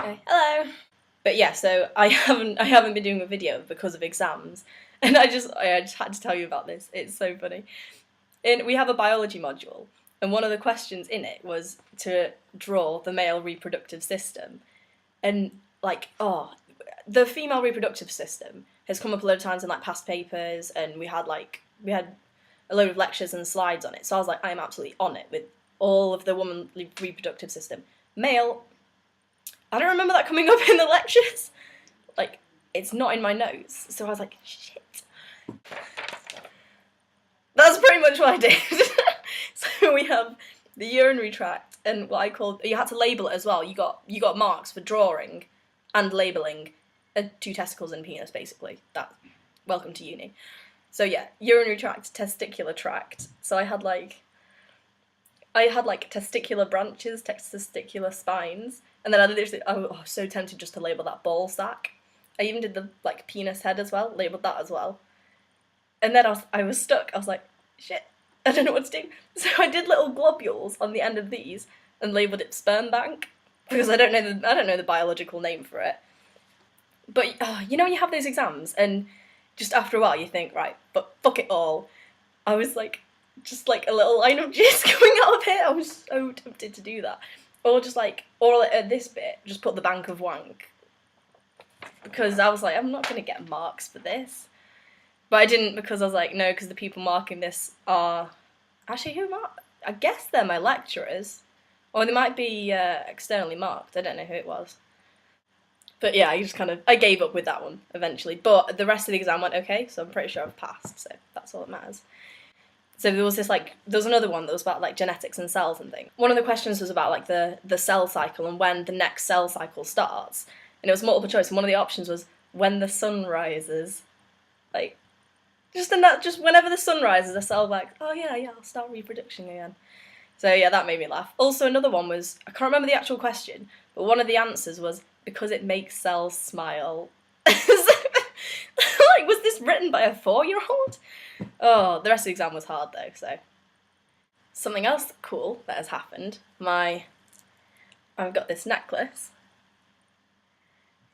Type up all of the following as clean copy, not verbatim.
Okay, hello. But yeah, so I haven't been doing a video because of exams, and I just had to tell you about this. It's so funny. We have a biology module, and one of the questions in it was to draw the male reproductive system, and like, oh, the female reproductive system has come up a load of times in like past papers, and we had a load of lectures and slides on it. So I was like, I'm absolutely on it with all of the woman reproductive system. Male, I don't remember that coming up in the lectures. Like, it's not in my notes. So I was like, shit. That's pretty much what I did. So we have the urinary tract, and what I called, you had to label it as well. You got marks for drawing and labelling 2 testicles and penis, basically. Welcome to uni. So yeah, urinary tract, testicular tract. So I had like testicular branches, testicular spines, and then I was so tempted just to label that ball sack. I even did the like penis head as well, labelled that as well. And then I was stuck. I was like, shit, I don't know what to do. So I did little globules on the end of these and labelled it sperm bank, because I don't know the biological name for it. But you know when you have those exams and just after a while you think, right, but fuck it all. I was like, just like a little line of jizz coming out of here. I was so tempted to do that. Or at this bit, just put the bank of wank. Because I was like, I'm not going to get marks for this. But I didn't, because I was like, no, because the people marking this are... Actually, I guess they're my lecturers. Or they might be externally marked. I don't know who it was. But yeah, I gave up with that one eventually. But the rest of the exam went okay, so I'm pretty sure I've passed, so that's all that matters. So there was another one that was about like genetics and cells and things. One of the questions was about like the cell cycle and when the next cell cycle starts. And it was multiple choice, and one of the options was when the sun rises. Like, just whenever the sun rises, a cell like, oh yeah, I'll start reproduction again. So yeah, that made me laugh. Also another one was, I can't remember the actual question, but one of the answers was, because it makes cells smile. Like, was this written by a 4-year-old? Oh, the rest of the exam was hard though, so. Something else cool that has happened, I've got this necklace,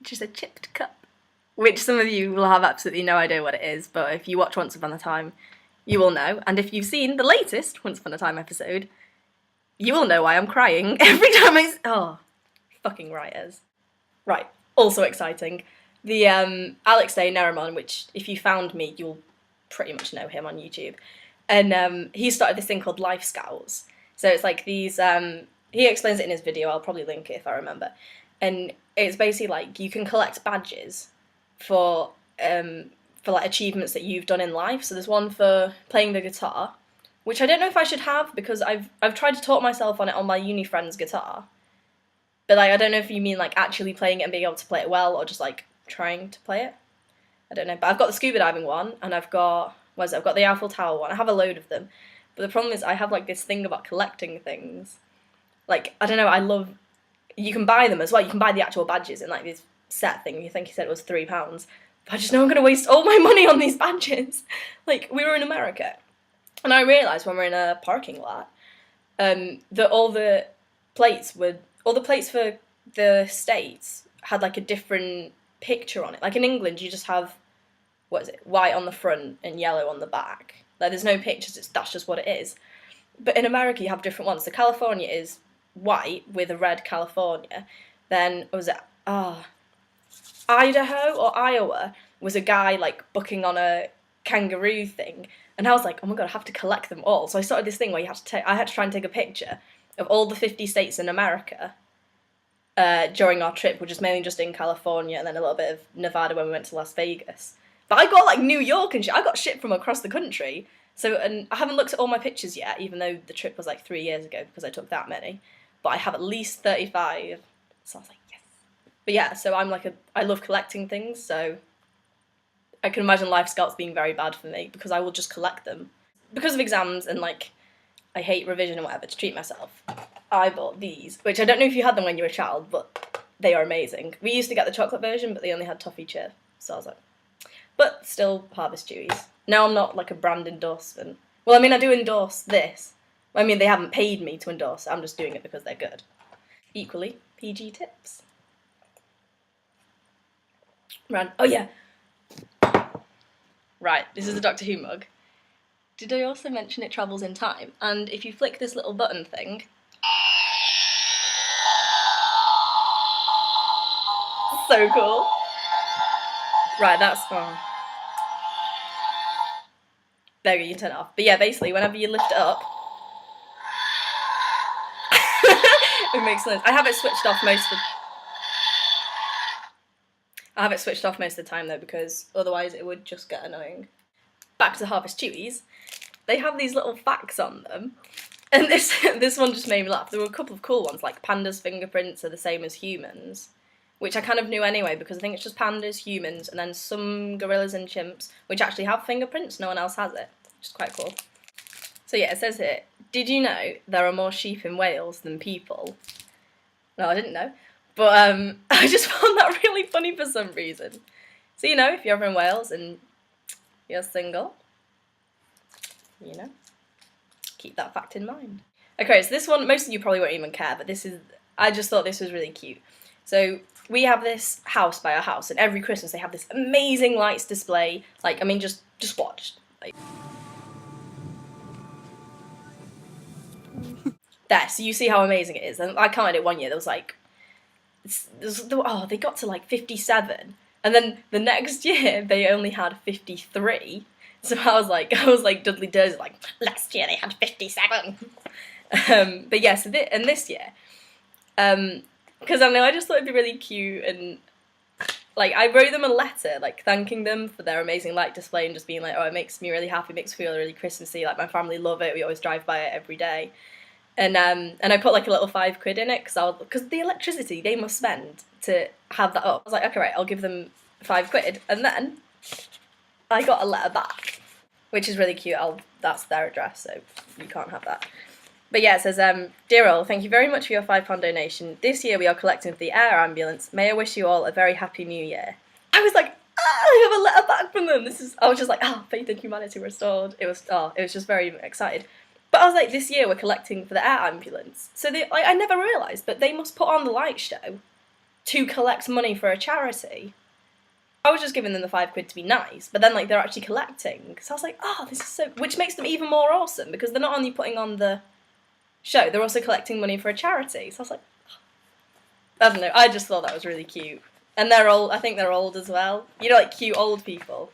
which is a chipped cup, which some of you will have absolutely no idea what it is, but if you watch Once Upon a Time, you will know, and if you've seen the latest Once Upon a Time episode, you will know why I'm crying every time fucking writers. Right, also exciting. The Alex Day Nerimon, which if you found me, you'll pretty much know him on YouTube. And he started this thing called Life Scouts. So it's like these, he explains it in his video, I'll probably link it if I remember. And it's basically like you can collect badges for like achievements that you've done in life. So there's one for playing the guitar, which I don't know if I should have, because I've tried to taught myself on it on my uni friend's guitar. But like, I don't know if you mean like actually playing it and being able to play it well, or just like trying to play it. I don't know. But I've got the scuba diving one, and I've got the Eiffel Tower one. I have a load of them. But the problem is I have like this thing about collecting things. Like, I don't know, you can buy them as well. You can buy the actual badges in like this set thing. You think he said it was £3. But I just know I'm going to waste all my money on these badges. Like, we were in America, and I realised when we're in a parking lot that all the plates for the states had like a different picture on it. Like in England, you just have, white on the front and yellow on the back. Like, there's no pictures, that's just what it is. But in America, you have different ones. So California is white with a red California. Then, Idaho or Iowa was a guy like bucking on a kangaroo thing. And I was like, oh my god, I have to collect them all. So I started this thing where I had to try and take a picture of all the 50 states in America during our trip, which was mainly just in California, and then a little bit of Nevada when we went to Las Vegas. But I got like New York and shit. I got shit from across the country. So, and I haven't looked at all my pictures yet, even though the trip was like 3 years ago because I took that many. But I have at least 35. So I was like, yes. But yeah, so I love collecting things, so I can imagine Life Scouts being very bad for me because I will just collect them. Because of exams and like, I hate revision and whatever, to treat myself, I bought these, which I don't know if you had them when you were a child, but they are amazing. We used to get the chocolate version, but they only had toffee chip, so I was like, but still Harvest Chewies. Now I'm not like a brand endorsement. Well, I mean, I do endorse this. I mean, they haven't paid me to endorse it, I'm just doing it because they're good. Equally, PG tips. Oh yeah. Right, this is a Doctor Who mug. Did I also mention it travels in time? And if you flick this little button thing, so cool. Right, that's fun. There you can turn it off. But yeah, basically, whenever you lift it up, it makes sense. I have it switched off most of the time though, because otherwise it would just get annoying. Back to the Harvest Chewies. They have these little facts on them. And this one just made me laugh. There were a couple of cool ones, like pandas' fingerprints are the same as humans, which I kind of knew anyway, because I think it's just pandas, humans, and then some gorillas and chimps, which actually have fingerprints, no one else has it, which is quite cool. So yeah, it says here, did you know there are more sheep in Wales than people? No, I didn't know, but I just found that really funny for some reason. So you know, if you're ever in Wales and you're single, you know, keep that fact in mind. Okay, so this one, most of you probably won't even care, but I just thought this was really cute. So we have this house by our house, and every Christmas they have this amazing lights display. Like, I mean, just watch. Like, there, so you see how amazing it is. And I counted it one year, there was like, they got to like 57. And then the next year they only had 53. So I was like Dudley Dursley, like, last year they had 57. But yeah, so this year, because I know, I just thought it'd be really cute, and like I wrote them a letter, like thanking them for their amazing light display and just being like, oh, it makes me really happy, it makes me feel really Christmassy, like my family love it, we always drive by it every day. And I put like a little £5 in it, because the electricity they must spend to have that up. I was like, okay, right, I'll give them £5, and then I got a letter back, which is really cute. That's their address, so you can't have that. But yeah, it says, Dear all, thank you very much for your £5 donation. This year we are collecting for the air ambulance. May I wish you all a very happy new year. I was like, I have a letter back from them. I was just like, faith in humanity restored. It was just very excited. But I was like, this year we're collecting for the air ambulance. So I never realised, but they must put on the light show to collect money for a charity. I was just giving them the £5 to be nice, but then like they're actually collecting. So I was like, this is so, which makes them even more awesome, because they're not only putting on the show, they're also collecting money for a charity. So I was like, I don't know, I just thought that was really cute. And they're old, I think they're old as well. You know, like cute old people.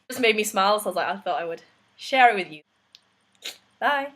It just made me smile, so I was like, I thought I would share it with you. Bye.